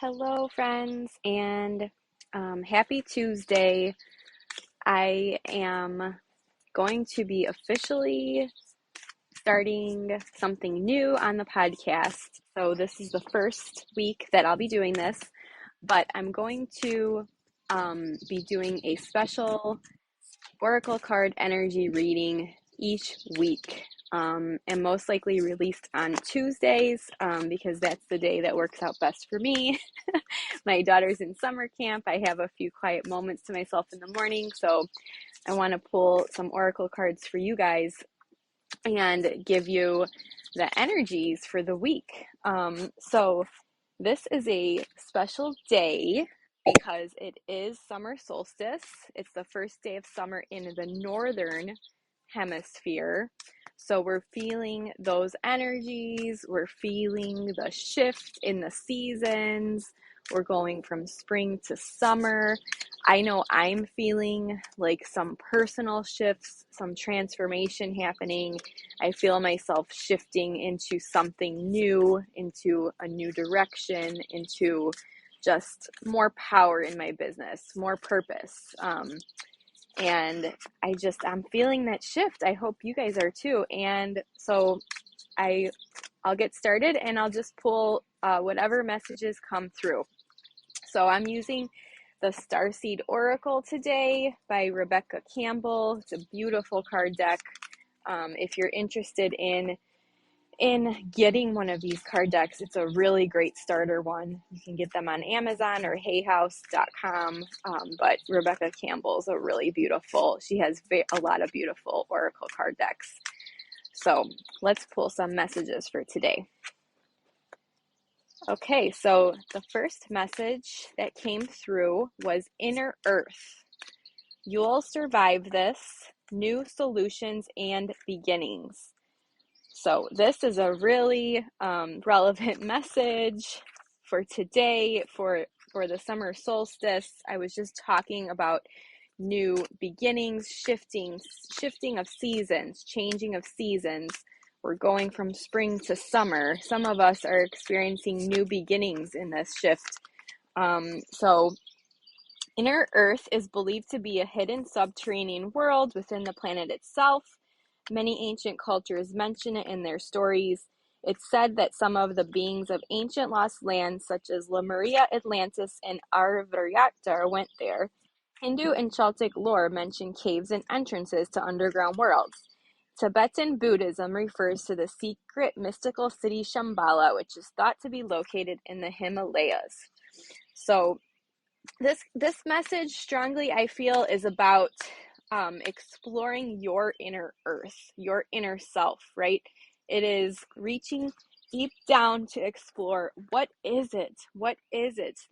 Hello, friends, and happy Tuesday. I am going to be officially starting something new on the podcast. So, this is the first week that I'll be doing this, but I'm going to be doing a special Oracle card energy reading each week. And most likely released on Tuesdays because that's the day that works out best for me. My daughter's in summer camp. I have a few quiet moments to myself in the morning, so I want to pull some oracle cards for you guys and give you the energies for the week. So this is a special day because it is summer solstice. It's the first day of summer in the northern hemisphere. So we're feeling those energies. We're feeling the shift in the seasons. We're going from spring to summer. I know I'm feeling like some personal shifts, some transformation happening. I feel myself shifting into something new, into a new direction, into just more power in my business, more purpose. And I'm feeling that shift. I hope you guys are too. And so I'll get started and I'll just pull whatever messages come through. So I'm using the Starseed Oracle today by Rebecca Campbell. It's a beautiful card deck. If you're interested in getting one of these card decks, it's a really great starter one. You can get them on Amazon or hayhouse.com. But Rebecca Campbell's a really beautiful, she has a lot of beautiful oracle card decks. So let's pull some messages for today. Okay, so the first message that came through was Inner Earth. You'll survive this, new solutions and beginnings. So this is a really relevant message for today, for the summer solstice. I was just talking about new beginnings, shifting of seasons, changing of seasons. We're going from spring to summer. Some of us are experiencing new beginnings in this shift. So Inner Earth is believed to be a hidden subterranean world within the planet itself. Many ancient cultures mention it in their stories. It's said that some of the beings of ancient lost lands, such as Lemuria, Atlantis, and Arvayaktar, went there. Hindu and Celtic lore mention caves and entrances to underground worlds. Tibetan Buddhism refers to the secret mystical city Shambhala, which is thought to be located in the Himalayas. So this message strongly, I feel, is about exploring your inner earth, your inner self, right? It is reaching deep down to explore what is it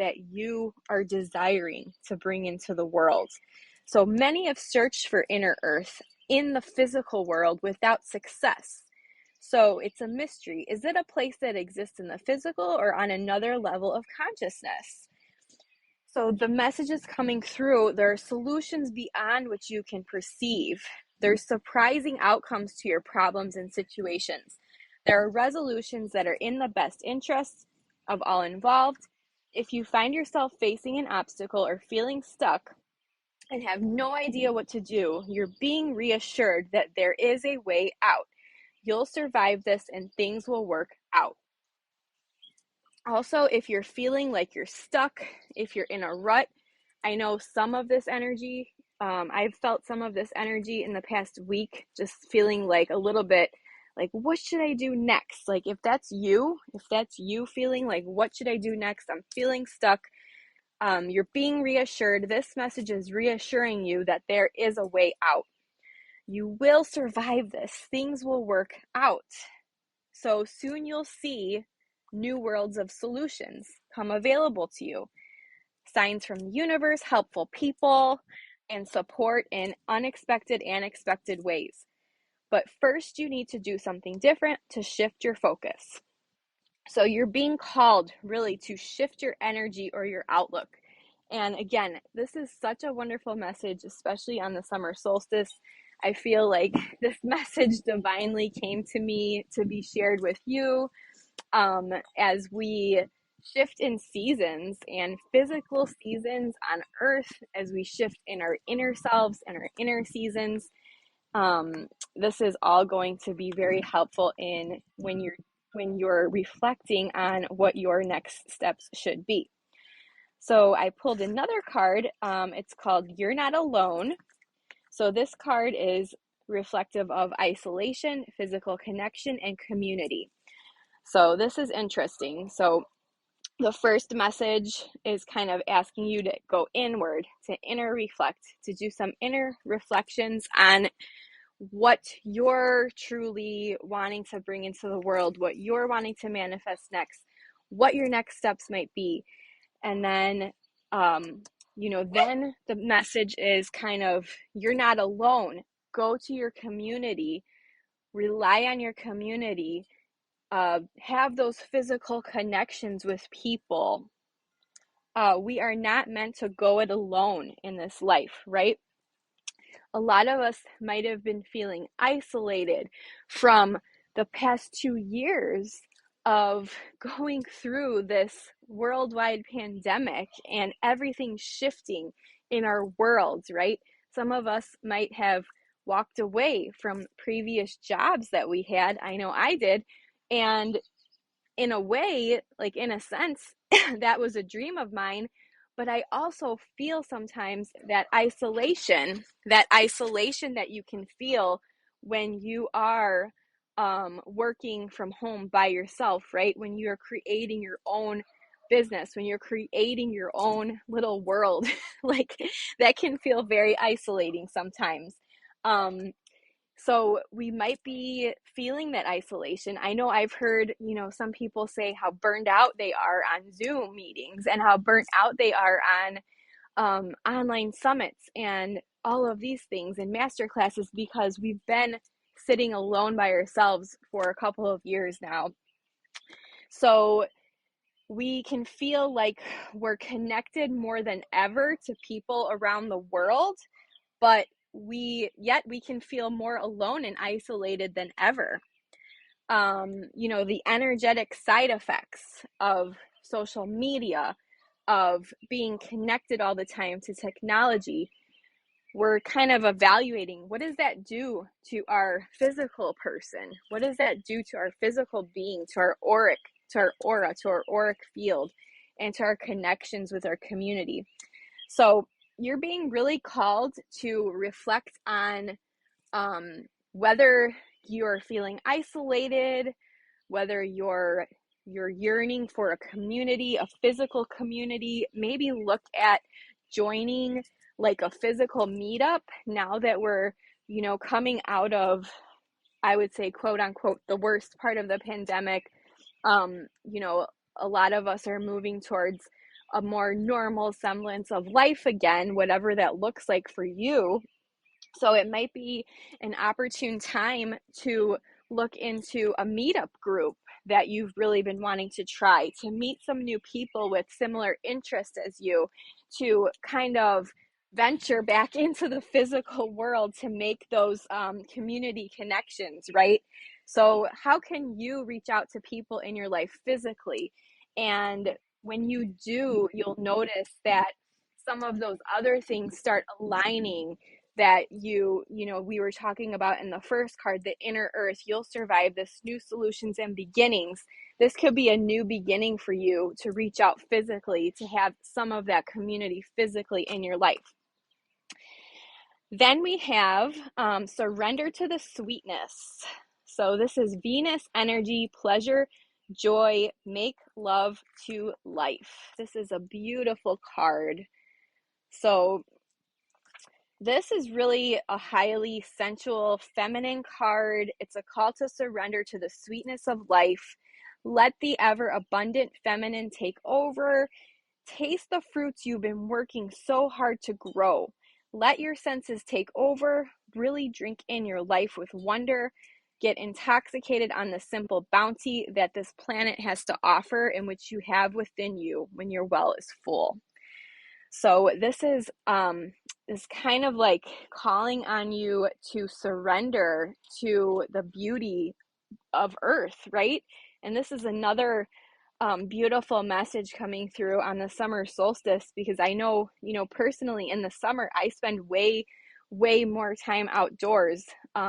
that you are desiring to bring into the world. So many have searched for inner earth in the physical world without success. So it's a mystery. Is it a place that exists in the physical or on another level of consciousness? So the messages coming through, there are solutions beyond which you can perceive. There's surprising outcomes to your problems and situations. There are resolutions that are in the best interests of all involved. If you find yourself facing an obstacle or feeling stuck and have no idea what to do, you're being reassured that there is a way out. You'll survive this and things will work out. Also, if you're feeling like you're stuck, if you're in a rut, I know some of this energy, I've felt some of this energy in the past week, just feeling like a little bit like, what should I do next? Like, if that's you feeling like, what should I do next? I'm feeling stuck. You're being reassured. This message is reassuring you that there is a way out. You will survive this. Things will work out. So soon you'll see new worlds of solutions come available to you. Signs from the universe, helpful people, and support in unexpected and expected ways. But first, you need to do something different to shift your focus. So you're being called really to shift your energy or your outlook. And again, this is such a wonderful message, especially on the summer solstice. I feel like this message divinely came to me to be shared with you as we shift in seasons and physical seasons on earth as we shift in our inner selves and our inner seasons. This is all going to be very helpful in when you're reflecting on what your next steps should be. So I pulled another card. It's called You're Not Alone. So this card is reflective of isolation, physical connection, and community. So this is interesting. So the first message is kind of asking you to go inward, to inner reflect, to do some inner reflections on what you're truly wanting to bring into the world, what you're wanting to manifest next, what your next steps might be. And then, then the message is kind of, you're not alone. Go to your community, rely on your community, have those physical connections with people. We are not meant to go it alone in this life, right? A lot of us might have been feeling isolated from the past 2 years of going through this worldwide pandemic and everything shifting in our worlds, right? Some of us might have walked away from previous jobs that we had. I know I did. And in a way, like in a sense, that was a dream of mine. But I also feel sometimes that isolation that you can feel when you are working from home by yourself, right? When you're creating your own business, when you're creating your own little world, like that can feel very isolating sometimes. So we might be feeling that isolation. I know I've heard, some people say how burned out they are on Zoom meetings and how burnt out they are on online summits and all of these things and master classes because we've been sitting alone by ourselves for a couple of years now. So we can feel like we're connected more than ever to people around the world, but we can feel more alone and isolated than ever. The energetic side effects of social media, of being connected all the time to technology, we're kind of evaluating, what does that do to our physical person? What does that do to our physical being, to our auric, to our aura, to our auric field, and to our connections with our community? So you're being really called to reflect on whether you're feeling isolated, whether you're yearning for a community, a physical community. Maybe look at joining like a physical meetup now that we're, coming out of, I would say, quote unquote, the worst part of the pandemic. A lot of us are moving towards a more normal semblance of life again, whatever that looks like for you. So it might be an opportune time to look into a meetup group that you've really been wanting to try, to meet some new people with similar interests as you, to kind of venture back into the physical world to make those community connections, right? So how can you reach out to people in your life physically? And when you do, you'll notice that some of those other things start aligning, that we were talking about in the first card, the inner earth. You'll survive this, new solutions and beginnings. This could be a new beginning for you to reach out physically, to have some of that community physically in your life. Then we have surrender to the sweetness. So this is Venus energy, pleasure, joy, make love to life. This is a beautiful card. So this is really a highly sensual, feminine card. It's a call to surrender to the sweetness of life. Let the ever abundant feminine take over. Taste the fruits you've been working so hard to grow. Let your senses take over. Really drink in your life with wonder. Get intoxicated on the simple bounty that this planet has to offer and which you have within you when your well is full. So this is kind of like calling on you to surrender to the beauty of earth, right? And this is another beautiful message coming through on the summer solstice, because I know, personally in the summer, I spend way more time outdoors,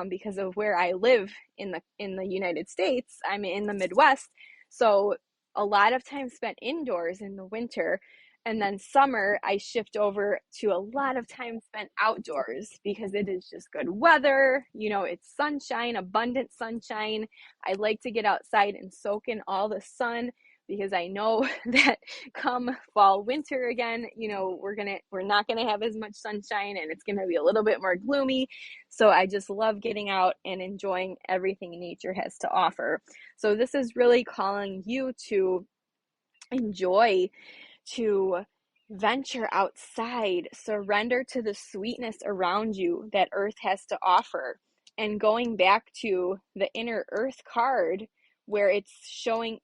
because of where I live in the United States. I'm in the Midwest. So a lot of time spent indoors in the winter. And then summer, I shift over to a lot of time spent outdoors because it is just good weather. It's sunshine, abundant sunshine. I like to get outside and soak in all the sun, because I know that come fall, winter again, we're not gonna have as much sunshine, and it's gonna be a little bit more gloomy. So I just love getting out and enjoying everything nature has to offer. So this is really calling you to enjoy, to venture outside, surrender to the sweetness around you that earth has to offer. And going back to the inner earth card, where it's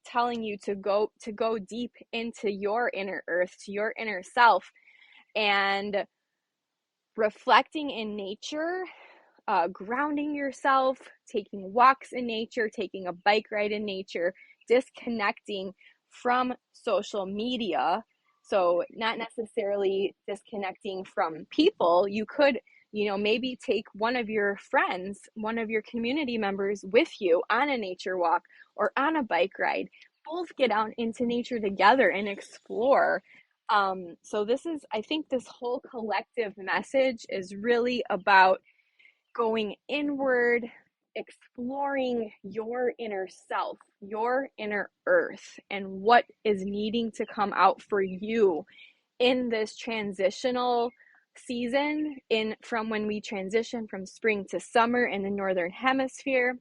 telling you to go deep into your inner earth, to your inner self, and reflecting in nature, grounding yourself, taking walks in nature, taking a bike ride in nature, disconnecting from social media. So not necessarily disconnecting from people. You could, maybe take one of your friends, one of your community members with you on a nature walk or on a bike ride. Both get out into nature together and explore. So I think this whole collective message is really about going inward, exploring your inner self, your inner earth, and what is needing to come out for you in this transitional season, from when we transition from spring to summer in the northern hemisphere.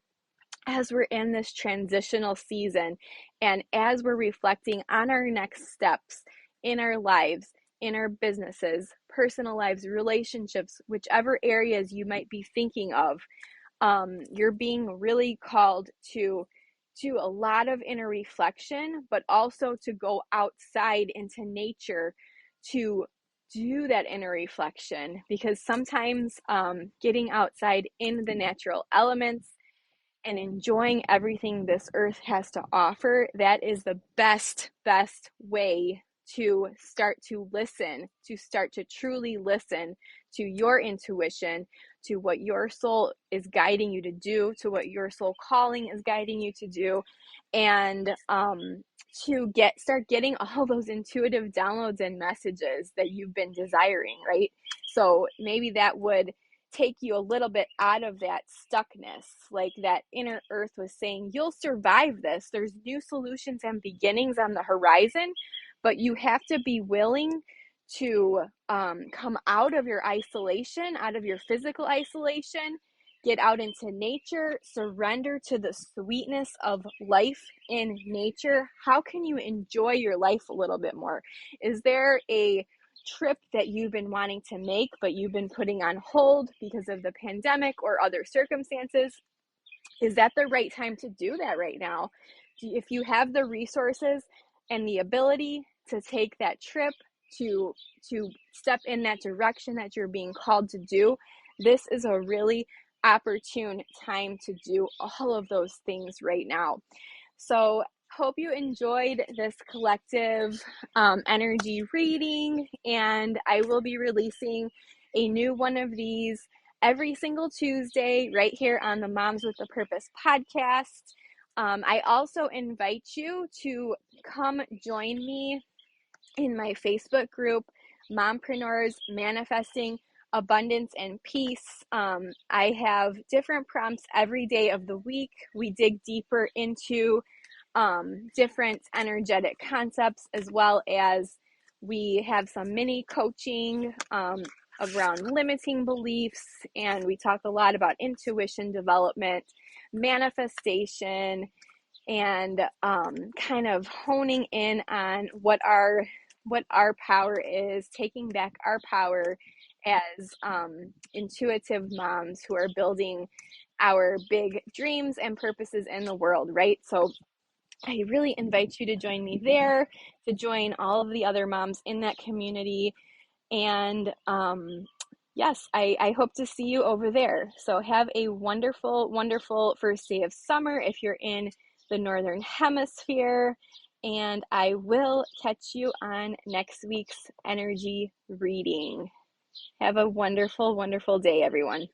As we're in this transitional season, and as we're reflecting on our next steps in our lives, in our businesses, personal lives, relationships, whichever areas you might be thinking of, you're being really called to a lot of inner reflection, but also to go outside into nature to do that inner reflection. Because sometimes getting outside in the natural elements and enjoying everything this earth has to offer, that is the best way to start to listen, to start to truly listen to your intuition, to what your soul is guiding you to do, to what your soul calling is guiding you to do, and to start getting all those intuitive downloads and messages that you've been desiring, right? So maybe that would take you a little bit out of that stuckness. Like that inner earth was saying, you'll survive this. There's new solutions and beginnings on the horizon, but you have to be willing to come out of your isolation, out of your physical isolation, get out into nature, surrender to the sweetness of life in nature. How can you enjoy your life a little bit more? Is there a trip that you've been wanting to make, but you've been putting on hold because of the pandemic or other circumstances? Is that the right time to do that right now? If you have the resources and the ability to take that trip, to step in that direction that you're being called to do, this is a really opportune time to do all of those things right now. So hope you enjoyed this collective energy reading, and I will be releasing a new one of these every single Tuesday right here on the Moms with a Purpose podcast. I also invite you to come join me in my Facebook group, Mompreneurs Manifesting Abundance and Peace. I have different prompts every day of the week. We dig deeper into different energetic concepts, as well as we have some mini coaching around limiting beliefs, and we talk a lot about intuition development, manifestation, and kind of honing in on what our power is, taking back our power as intuitive moms who are building our big dreams and purposes in the world, right? So I really invite you to join me there, to join all of the other moms in that community. And yes, I hope to see you over there. So have a wonderful, wonderful first day of summer if you're in the Northern Hemisphere. and I will catch you on next week's energy reading. Have a wonderful, wonderful day, everyone.